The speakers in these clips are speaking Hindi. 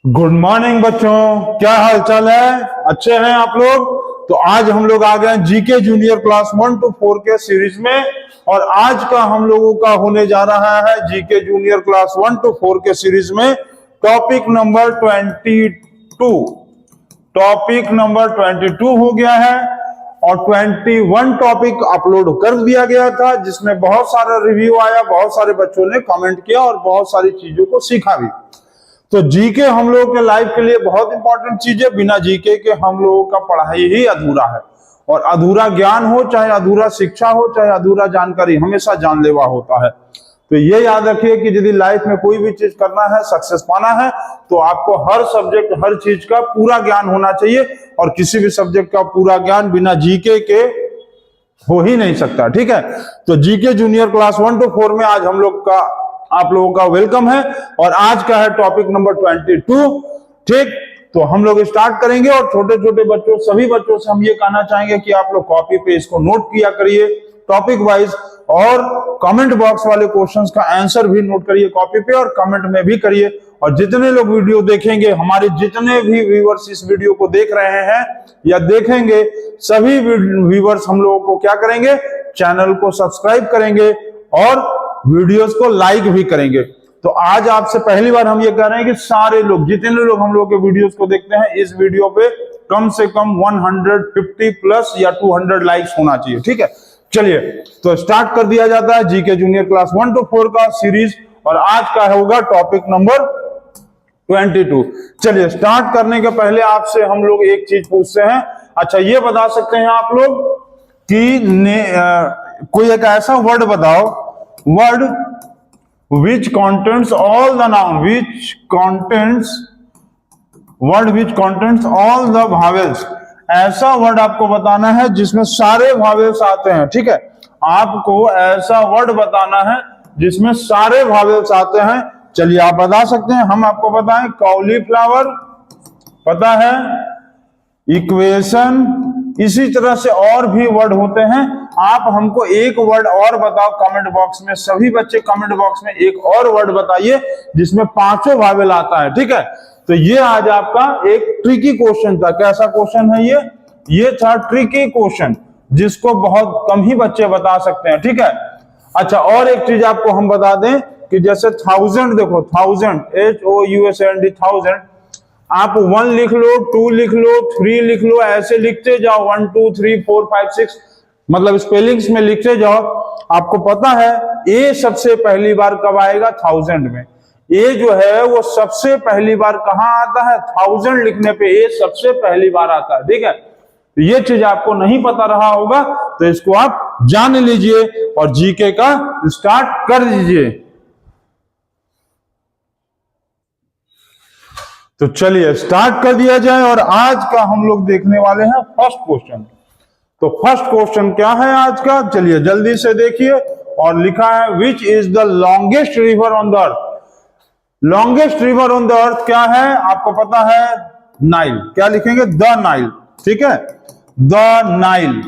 गुड मॉर्निंग बच्चों, क्या हाल चाल है? अच्छे हैं आप लोग? तो आज हम लोग आ गए जीके जूनियर क्लास 1 to 4 के सीरीज में। और आज का हम लोगों का होने जा रहा है जीके जूनियर क्लास 1 to 4 के सीरीज में टॉपिक नंबर 22। टॉपिक नंबर 22 हो गया है और 21 टॉपिक अपलोड कर दिया गया था, जिसमें बहुत सारा रिव्यू आया, बहुत सारे बच्चों ने कमेंट किया और बहुत सारी चीजों को सीखा भी। तो जीके हम लोगों के लाइफ के लिए बहुत इंपॉर्टेंट चीज है। बिना जीके के हम लोगों का पढ़ाई ही अधूरा है, और अधूरा ज्ञान हो, चाहे अधूरा शिक्षा हो, चाहे अधूरा जानकारी, हमेशा जानलेवा होता है। तो ये याद रखिए कि यदि लाइफ में कोई भी चीज करना है, सक्सेस पाना है, तो आपको हर सब्जेक्ट, हर चीज का पूरा ज्ञान होना चाहिए। और किसी भी सब्जेक्ट का पूरा ज्ञान बिना जीके के हो ही नहीं सकता। ठीक है, तो जीके जूनियर क्लास 1 to 4 में आज हम लोग का, आप लोगों का वेलकम है। और आज का है टॉपिक नंबर 22। ठीक, तो हम लोग स्टार्ट करेंगे। और छोटे छोटे बच्चों, सभी बच्चों से हम ये कहना चाहेंगे कि आप लोग कॉपी पे इसको नोट किया करिए टॉपिक वाइज, और कमेंट बॉक्स वाले क्वेश्चंस का आंसर भी नोट करिए कॉपी पे और कमेंट में भी करिए। और जितने लोग वीडियो देखेंगे, हमारे जितने भी व्यूअर्स इस वीडियो को देख रहे हैं या देखेंगे, सभी व्यूअर्स हम लोगों को क्या करेंगे, चैनल को सब्सक्राइब करेंगे और वीडियोस को लाइक भी करेंगे। तो आज आपसे पहली बार हम ये कह रहे हैं कि सारे लोग, जितने लोग हम लोग के वीडियोस को देखते हैं, इस वीडियो पे कम से कम 150 प्लस या 200 लाइक्स होना चाहिए। ठीक है, चलिए तो स्टार्ट कर दिया जाता है जीके जूनियर क्लास 1 to 4 का सीरीज। और आज का होगा टॉपिक नंबर 22। चलिए, स्टार्ट करने के पहले आपसे हम लोग एक चीज पूछते हैं। अच्छा, ये बता सकते हैं आप लोग कि कोई एक ऐसा वर्ड बताओ, word which contains all the noun, word which contains all the vowels। ऐसा वर्ड आपको बताना है जिसमें सारे भावेल्स आते हैं। ठीक है, आपको ऐसा वर्ड बताना है जिसमें सारे भावेल्स आते हैं। चलिए, आप बता सकते हैं, हम आपको बताएं। कॉलीफ्लावर पता है, इक्वेशन, इसी तरह से और भी वर्ड होते हैं। आप हमको एक वर्ड और बताओ कमेंट बॉक्स में। सभी बच्चे कमेंट बॉक्स में एक और वर्ड बताइए जिसमें पांचों भावेल आता है। ठीक है, तो ये आज आपका एक ट्रिकी क्वेश्चन था। कैसा क्वेश्चन है ये था ट्रिकी क्वेश्चन, जिसको बहुत कम ही बच्चे बता सकते हैं। ठीक है, अच्छा, और एक चीज आपको हम बता दें कि जैसे 1000, देखो 1000, HOUSAND, 1000, आप 1 लिख लो, 2 लिख लो, 3 लिख लो, ऐसे लिखते जाओ, 1 2 3 4 5 6, मतलब स्पेलिंग्स में लिखते जाओ। आपको पता है ए सबसे पहली बार कब आएगा? 1000 में। ए जो है वो सबसे पहली बार कहां आता है? 1000 लिखने पे ए सबसे पहली बार आता है। ठीक है, तो ये चीज आपको नहीं पता रहा होगा, तो इसको आप जान लीजिए और जीके का स्टार्ट कर दीजिए। तो चलिए स्टार्ट कर दिया जाए। और आज का हम लोग देखने वाले हैं फर्स्ट क्वेश्चन। तो फर्स्ट क्वेश्चन क्या है आज का? चलिए जल्दी से देखिए। और लिखा है, which is the longest river on the earth. Longest river on the earth क्या है? आपको पता है, नाइल। क्या लिखेंगे? The Nile. ठीक है, the Nile.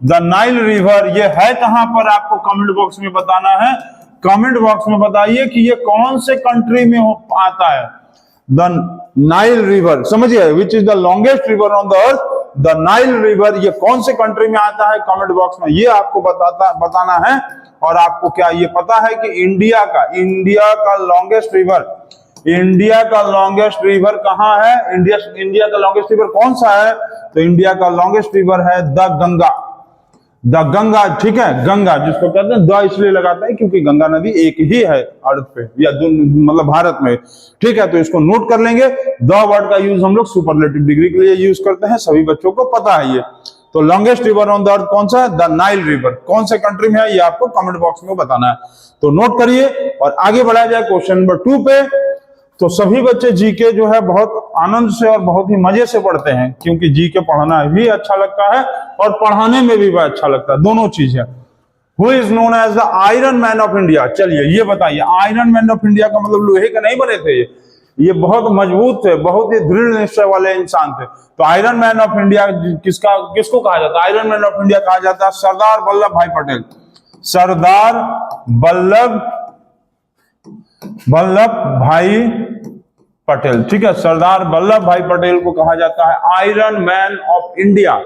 The Nile river ये है कहां पर? आपको कमेंट बॉक्स में बताना है। कमेंट बॉक्स में बताइए कि ये कौन से कंट्री में आता है। द नाइल रिवर, समझिए, which is the longest river on the earth, the Nile river, ये कौन से कंट्री में आता है? कमेंट बॉक्स में ये आपको बताना है। और आपको क्या ये पता है कि इंडिया का लॉन्गेस्ट रिवर, इंडिया का लॉन्गेस्ट रिवर कहां है? इंडिया का लॉन्गेस्ट रिवर कौन सा है? तो इंडिया का लॉन्गेस्ट रिवर है द गंगा। द गंगा, ठीक है, गंगा, जिसको कहते हैं द इसलिए लगाता है क्योंकि गंगा नदी एक ही है अर्थ पे, या मतलब भारत में। ठीक है, तो इसको नोट कर लेंगे। द वर्ड का यूज हम लोग सुपरलेटिव डिग्री के लिए यूज करते हैं, सभी बच्चों को पता है ये। तो longest river on the earth कौन सा है? The Nile river. कौन से कंट्री में है ये आपको कमेंट बॉक्स में बताना है। तो नोट करिए और आगे बढ़ाया जाए क्वेश्चन नंबर 2 पे। तो सभी बच्चे जीके जो है बहुत आनंद से और बहुत ही मजे से पढ़ते हैं, क्योंकि जीके पढ़ना भी अच्छा लगता है और पढ़ाने में भी बहुत अच्छा लगता है, दोनों चीजें। Who is known as the Iron Man of India. चलिए ये बताइए, आयरन मैन ऑफ इंडिया का मतलब लोहे के नहीं बने थे ये बहुत मजबूत थे, बहुत ही दृढ़ निश्चय वाले इंसान थे। तो आयरन मैन ऑफ इंडिया किसको कहा जाता है? आयरन मैन ऑफ इंडिया कहा जाता है सरदार वल्लभ भाई पटेल। सरदार वल्लभ भाई पटेल, ठीक है। सरदार वल्लभ भाई पटेल को कहा जाता है आयरन मैन ऑफ इंडिया,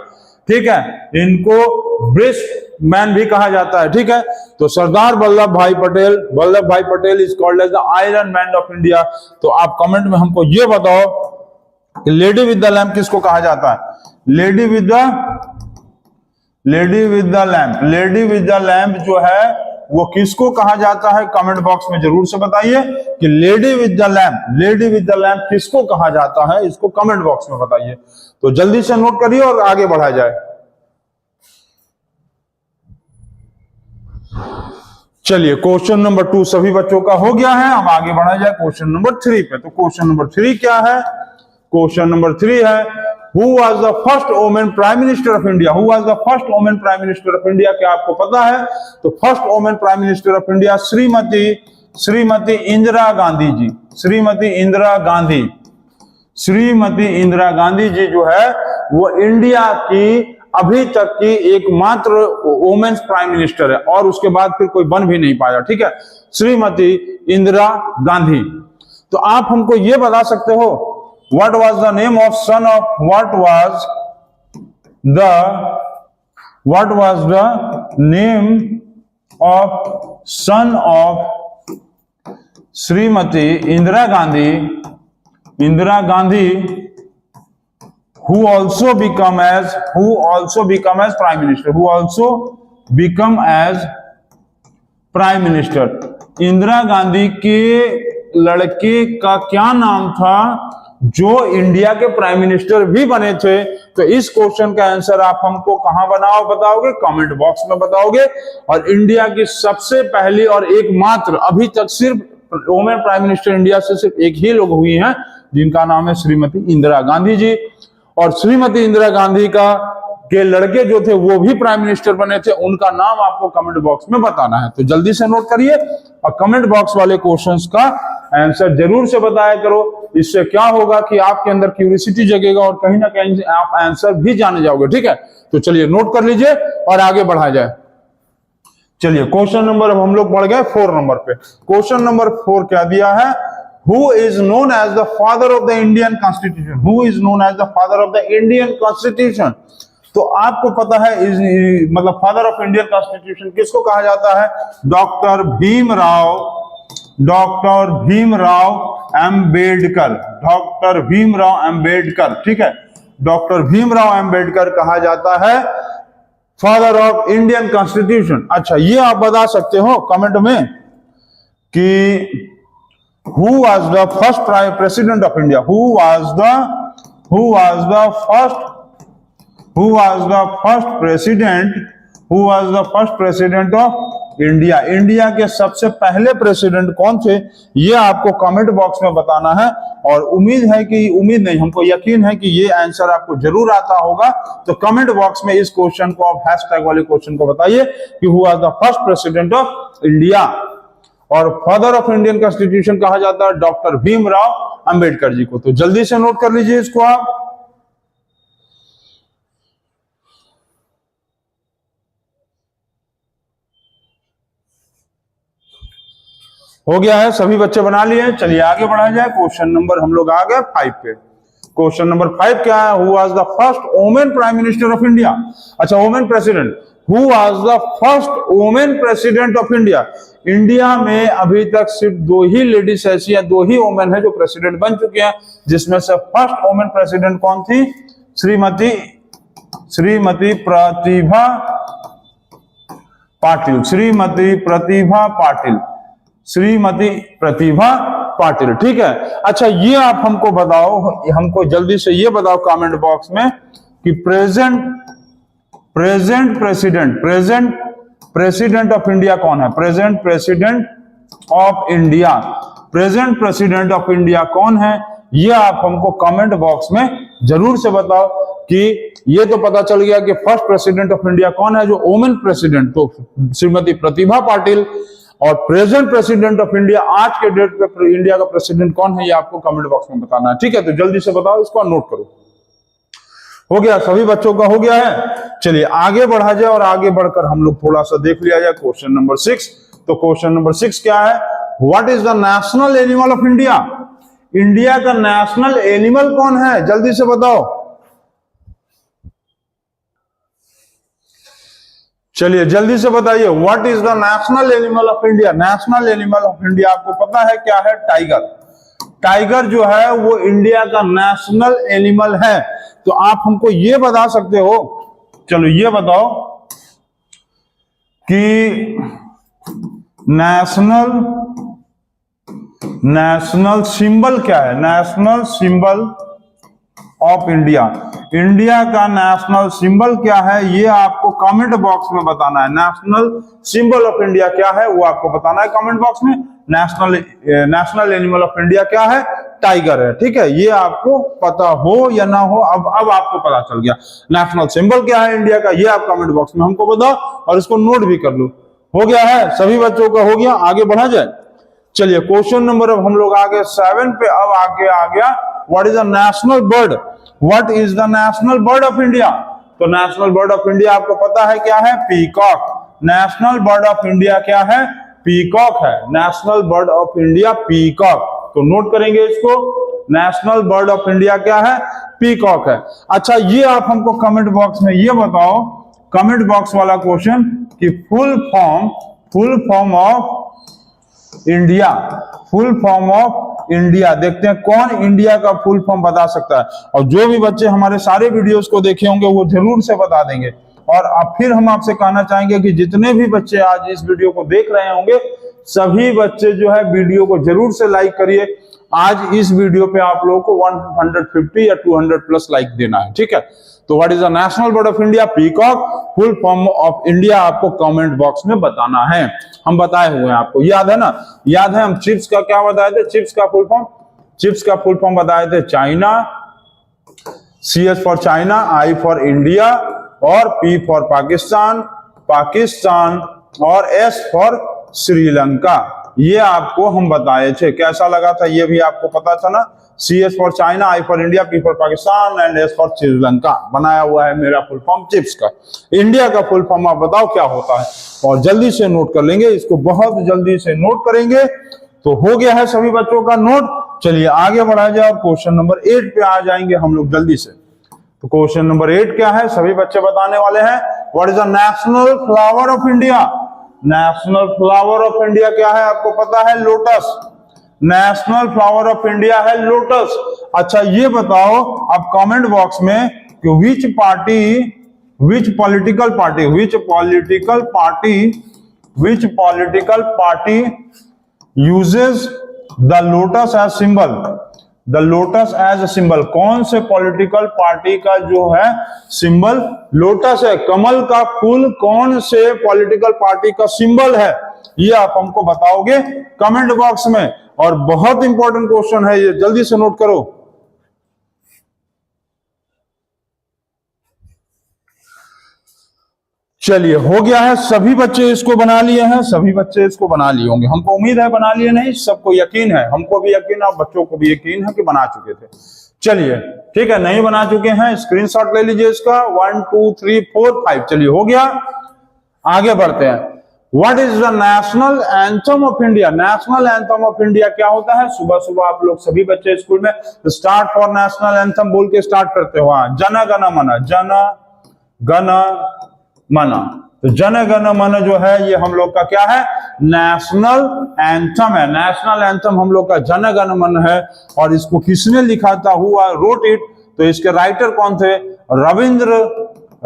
ठीक है। इनको ब्रिस्क मैन भी कहा जाता है, ठीक है। तो Sardar Vallabh bhai Patel is called as the Iron Man of India. तो आप कमेंट में हमको ये बताओ कि लेडी विद द लैम्प किसको कहा जाता है? लेडी विद द लैम्प जो है वो किसको कहा जाता है? कमेंट बॉक्स में जरूर से बताइए कि लेडी विद द लैम्प किसको कहा जाता है, इसको कमेंट बॉक्स में बताइए। तो जल्दी से नोट करिए और आगे बढ़ा जाए। चलिए, क्वेश्चन नंबर 2 सभी बच्चों का हो गया है। अब आगे बढ़ा जाए क्वेश्चन नंबर 3 पे। तो क्वेश्चन नंबर 3 क्या है? क्वेश्चन नंबर 3 है Who was the first woman prime minister of India? Who was the first woman prime minister of India? क्या आपको पता है? तो first women prime minister of India Shrimati Indira Gandhi ji. Shrimati Indira Gandhi ji जो है वो इंडिया की अभी तक की एकमात्र वुमेन्स प्राइम मिनिस्टर है और उसके बाद फिर कोई बन भी नहीं पाया, ठीक है। श्रीमती इंदिरा गांधी। तो आप हमको ये बता सकते हो what was the name of son of what was the name of son of Shrimati Indira Gandhi who also become as prime minister। Indira Gandhi के लड़के का क्या नाम था जो इंडिया के प्राइम मिनिस्टर भी बने थे? तो इस क्वेश्चन का आंसर आप हमको कहां बताओगे? कमेंट बॉक्स में बताओगे। और इंडिया की सबसे पहली और एकमात्र अभी तक सिर्फ वुमेन प्राइम मिनिस्टर इंडिया से सिर्फ एक ही लोग हुई हैं जिनका नाम है श्रीमती इंदिरा गांधी जी। और श्रीमती इंदिरा गांधी के लड़के जो थे वो भी प्राइम मिनिस्टर बने थे, उनका नाम आपको कमेंट बॉक्स में बताना है। तो जल्दी से नोट करिए और कमेंट बॉक्स वाले क्वेश्चंस का आंसर जरूर से बताया करो। इससे क्या होगा कि आपके अंदर क्यूरियोसिटी जगेगा और कहीं ना कहीं आप आंसर भी जाने जाओगे, ठीक है। तो चलिए नोट कर लीजिए और आगे बढ़ा जाए। चलिए क्वेश्चन नंबर, अब हम लोग बढ़ गए 4 नंबर पे। क्वेश्चन नंबर 4 क्या दिया है? Who is known as the father of the Indian Constitution? Who is known as the father of the Indian Constitution? तो आपको पता है मतलब फादर ऑफ इंडियन कॉन्स्टिट्यूशन किसको कहा जाता है? डॉक्टर भीमराव अंबेडकर, ठीक है। डॉक्टर भीमराव अंबेडकर कहा जाता है फादर ऑफ इंडियन कॉन्स्टिट्यूशन। अच्छा, ये आप बता सकते हो कमेंट में कि who was the first president of India? Who was the first president of India? India के सबसे पहले प्रेसिडेंट कौन थे? ये आपको कमेंट बॉक्स में बताना है। और हमको यकीन है कि ये आंसर आपको जरूर आता होगा। तो कमेंट बॉक्स में इस क्वेश्चन को आप हैशटैग वाले क्वेश्चन को बताइए कि who was the first president of India. और फादर ऑफ इंडियन कॉन्स्टिट्यूशन कहा जाता है डॉक्टर भीमराव अंबेडकर जी को। तो जल्दी से नोट कर लीजिए इसको आप। हो गया है, सभी बच्चे बना लिए। चलिए आगे बढ़ा जाए। क्वेश्चन नंबर हम लोग आ गए 5 पे। क्वेश्चन नंबर 5 क्या है? Who was the first women prime minister of India? अच्छा, women president. Who was the first women president of India? India में अभी तक सिर्फ 2 ही लेडीज ऐसी हैं, 2 ही वुमेन है जो प्रेसिडेंट बन चुकी हैं, जिसमें से फर्स्ट वुमेन प्रेसिडेंट कौन थी? श्रीमती प्रतिभा पाटिल, ठीक है। अच्छा, ये आप हमको बताओ, हमको जल्दी से ये बताओ कमेंट बॉक्स में कि प्रेजेंट प्रेसिडेंट ऑफ इंडिया कौन है? प्रेजेंट प्रेसिडेंट ऑफ इंडिया कौन है? ये आप हमको कमेंट बॉक्स में जरूर से बताओ कि ये तो पता चल गया कि फर्स्ट प्रेसिडेंट ऑफ इंडिया कौन है जो वुमेन प्रेसिडेंट, तो श्रीमती प्रतिभा पाटिल। और प्रेजेंट प्रेसिडेंट ऑफ इंडिया आज के डेट पे इंडिया का प्रेसिडेंट कौन है, ये आपको कमेंट बॉक्स में बताना है, ठीक है। तो जल्दी से बताओ, इसको नोट करो। हो गया, सभी बच्चों का हो गया है। चलिए आगे बढ़ा जाए और आगे बढ़कर हम लोग थोड़ा सा देख लिया जाए क्वेश्चन नंबर 6। तो क्वेश्चन नंबर 6 क्या है? What is the national animal of India? India का नेशनल एनिमल कौन है, जल्दी से बताओ। चलिए जल्दी से बताइए, what is the national animal of India. National animal of India आपको पता है क्या है, टाइगर। टाइगर जो है वो इंडिया का नेशनल एनिमल है। तो आप हमको ये बता सकते हो, चलो ये बताओ कि नेशनल सिंबल क्या है, national symbol of India. India का नेशनल सिंबल क्या है, ये आपको कमेंट बॉक्स में बताना है। नेशनल सिंबल ऑफ इंडिया क्या है वो आपको बताना है कमेंट बॉक्स में। नेशनल एनिमल ऑफ इंडिया क्या है, टाइगर है। ठीक है, ये आपको पता हो या ना हो, अब आपको पता चल गया। नेशनल सिंबल क्या है इंडिया का, ये आप कमेंट बॉक्स में हमको बताओ और इसको नोट भी कर लो। हो गया है, सभी बच्चों का हो गया, आगे बढ़ा जाए। चलिए क्वेश्चन नंबर, अब हम लोग आगे 7 पे अब आगे आ गया। What is the national bird, what is the national bird of India. तो नेशनल बर्ड ऑफ इंडिया आपको पता है क्या है, peacock. National bird of India क्या है, पीकॉक है। National bird of India peacock, तो नोट करेंगे इसको। नेशनल बर्ड ऑफ इंडिया क्या है, पीकॉक है। अच्छा ये आप हमको कमेंट बॉक्स में ये बताओ, कमेंट बॉक्स वाला क्वेश्चन कि full form of India, full form of India. देखते हैं कौन इंडिया का फुल फॉर्म बता सकता है। और जो भी बच्चे हमारे सारे वीडियोस को देखे होंगे वो जरूर से बता देंगे। और अब फिर हम आपसे कहना चाहेंगे कि जितने भी बच्चे आज इस वीडियो को देख रहे होंगे, सभी बच्चे जो है वीडियो को जरूर से लाइक करिए। आज इस वीडियो पे आप लोगों को 150 या 200 प्लस लाइक देना है। ठीक है, तो what is the national bird of India, peacock. Full form of India आपको कमेंट बॉक्स में बताना है। हम बताए हुए हैं, आपको याद है ना, याद है हम चिप्स का क्या बताए थे, चिप्स का फुल फॉर्म, चिप्स का फुल फॉर्म बताए थे China, CS for China, I for India और P फॉर पाकिस्तान, और S फॉर श्रीलंका। ये आपको हम बताए थे, कैसा लगा था ये भी आपको पता था ना। CS for China, I for India, P for Pakistan and S for Sri Lanka बनाया हुआ है मेरा फुल फॉर्म चिप्स का। इंडिया का फुल फॉर्म आप बताओ क्या होता है, और जल्दी से नोट कर लेंगे इसको, बहुत जल्दी से नोट करेंगे। तो हो गया है सभी बच्चों का नोट। चलिए आगे बढ़ा जाए, क्वेश्चन नंबर 8 पे आ जाएंगे हम लोग जल्दी से। तो क्वेश्चन नंबर 8 क्या है, सभी बच्चे बताने वाले हैं। What is the national flower of India. National flower of India क्या है, आपको पता है, lotus. National flower of India है लोटस। अच्छा ये बताओ अब कमेंट बॉक्स में कि विच political party uses the lotus as symbol, the lotus as a symbol। कौन से पॉलिटिकल पार्टी का जो है सिंबल लोटस है, कमल का फूल कौन से पॉलिटिकल पार्टी का सिंबल है, ये आप हमको बताओगे कमेंट बॉक्स में। और बहुत इंपॉर्टेंट क्वेश्चन है ये, जल्दी से नोट करो। चलिए हो गया है, सभी बच्चे इसको बना लिए हैं, सभी बच्चे इसको बना लिए होंगे, हमको उम्मीद है बना लिए, नहीं सबको यकीन है, हमको भी यकीन है, बच्चों को भी यकीन है कि बना चुके थे। चलिए ठीक है, नहीं बना चुके हैं स्क्रीनशॉट ले लीजिए इसका, 1 2 3 4 5। चलिए हो गया, आगे बढ़ते हैं। What is the national anthem of India. National anthem of India क्या होता है, सुबह सुबह आप लोग सभी बच्चे स्कूल में स्टार्ट फॉर नेशनल एंथम बोल के स्टार्ट करते हो। जन गण मन, जन गण मन। तो जन गण मन जो है ये हम लोग का क्या है, नेशनल एंथम है। नेशनल एंथम हम लोग का जन गण मन है। और इसको किसने लिखा था, हुआ रोट इट, तो इसके राइटर कौन थे,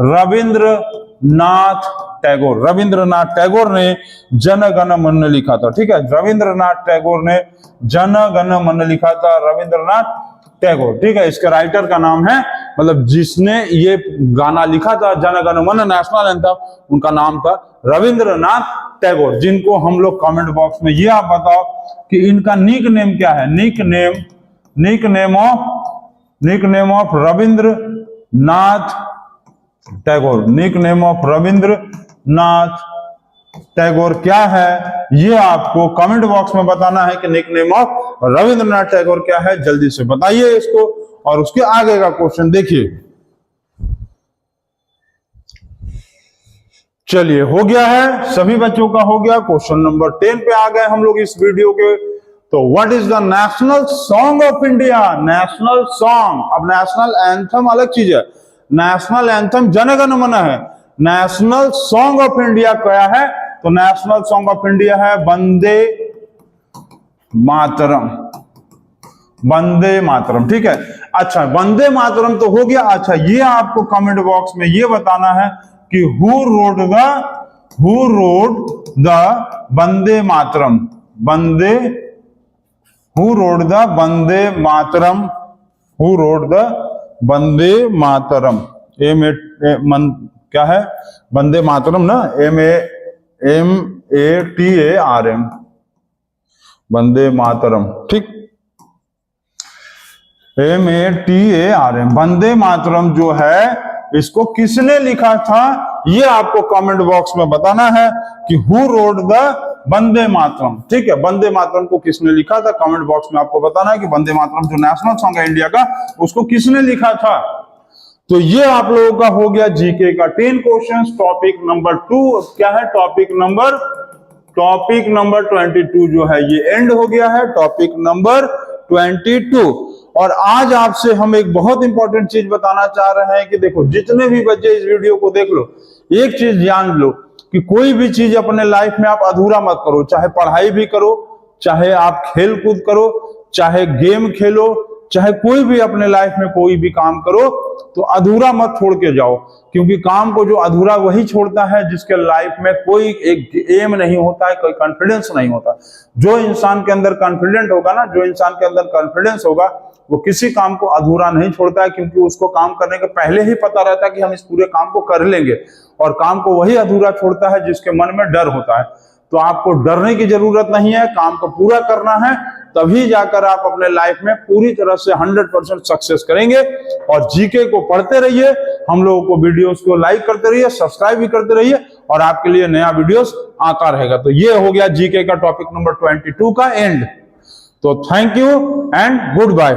रविंद्रनाथ टैगोर। रविंद्रनाथ टैगोर ने जन गण मन लिखा था। ठीक है, रविंद्रनाथ टैगोर ने जन गण मन लिखा था, रविंद्रनाथ टैगोर। ठीक है, इसके राइटर का नाम है, मतलब जिसने ये गाना लिखा था जन गण मन नेशनल एंथम, उनका नाम था रविंद्रनाथ टैगोर। जिनको हम लोग कमेंट बॉक्स में ये आप बताओ कि इनका निक नेम क्या है, nickname of Rabindranath Tagore. Nickname of Rabindranath Tagore क्या है, ये आपको कमेंट बॉक्स में बताना है कि nickname of Rabindranath Tagore क्या है, जल्दी से बताइए इसको। और उसके आगे का क्वेश्चन देखिए। चलिए हो गया है, सभी बच्चों का हो गया। क्वेश्चन नंबर 10 पे आ गए हम लोग इस वीडियो के। तो what is the national song of India? National song, अब नेशनल एंथम अलग चीज है, नेशनल एंथम जन गण मन है, नेशनल सॉन्ग ऑफ इंडिया क्या है? तो नेशनल सॉन्ग ऑफ इंडिया है वंदे मातरम, वंदे मातरम। ठीक है, अच्छा वंदे मातरम तो हो गया। अच्छा ये आपको कमेंट बॉक्स में ये बताना है कि who wrote the Vande Mataram, Vande, who wrote the Vande Mataram, who wrote the Vande Mataram, क्या है वंदे मातरम ना, MATARM, वंदे मातरम। ठीक, MATARM, वंदे मातरम जो है इसको किसने लिखा था ये आपको कमेंट बॉक्स में बताना है कि हु रोड द वंदे मातरम। ठीक है, वंदे मातरम को किसने लिखा था कमेंट बॉक्स में आपको बताना है कि वंदे मातरम जो नेशनल सॉन्ग है इंडिया का उसको किसने लिखा था। तो ये आप लोगों का हो गया जीके का 10 क्वेश्चंस। टॉपिक नंबर 2 क्या है? टॉपिक नंबर 22 जो है ये एंड हो गया है, टॉपिक नंबर 22। और आज आपसे हम एक बहुत इंपॉर्टेंट चीज बताना चाह रहे हैं कि देखो जितने भी बच्चे इस वीडियो को देख लो, एक चीज जान लो कि कोई भी चीज अपने लाइफ में आप अधूरा मत करो, चाहे पढ़ाई भी करो, चाहे आप खेल कूद करो, चाहे गेम खेलो, चाहे कोई भी अपने लाइफ में कोई भी काम करो तो अधूरा मत छोड़ के जाओ, क्योंकि काम को जो अधूरा वही छोड़ता है जिसके लाइफ में कोई एक एम नहीं होता है, कोई कॉन्फिडेंस नहीं होता। जो इंसान के अंदर कॉन्फिडेंट होगा ना, जो इंसान के अंदर कॉन्फिडेंस होगा वो किसी काम को अधूरा नहीं छोड़ता है, क्योंकि उसको काम करने के पहले ही पता रहता है कि हम इस पूरे काम को कर लेंगे। और काम को वही अधूरा छोड़ता है जिसके मन में डर होता है। तो आपको डरने की जरूरत नहीं है, काम को पूरा करना है, तभी जाकर आप अपने लाइफ में पूरी तरह से 100% सक्सेस करेंगे। और जीके को पढ़ते रहिए, हम लोगों को वीडियोस को लाइक करते रहिए, सब्सक्राइब भी करते रहिए, और आपके लिए नया वीडियोस आता रहेगा। तो ये हो गया जीके का टॉपिक नंबर 22 का एंड। तो thank you and good bye.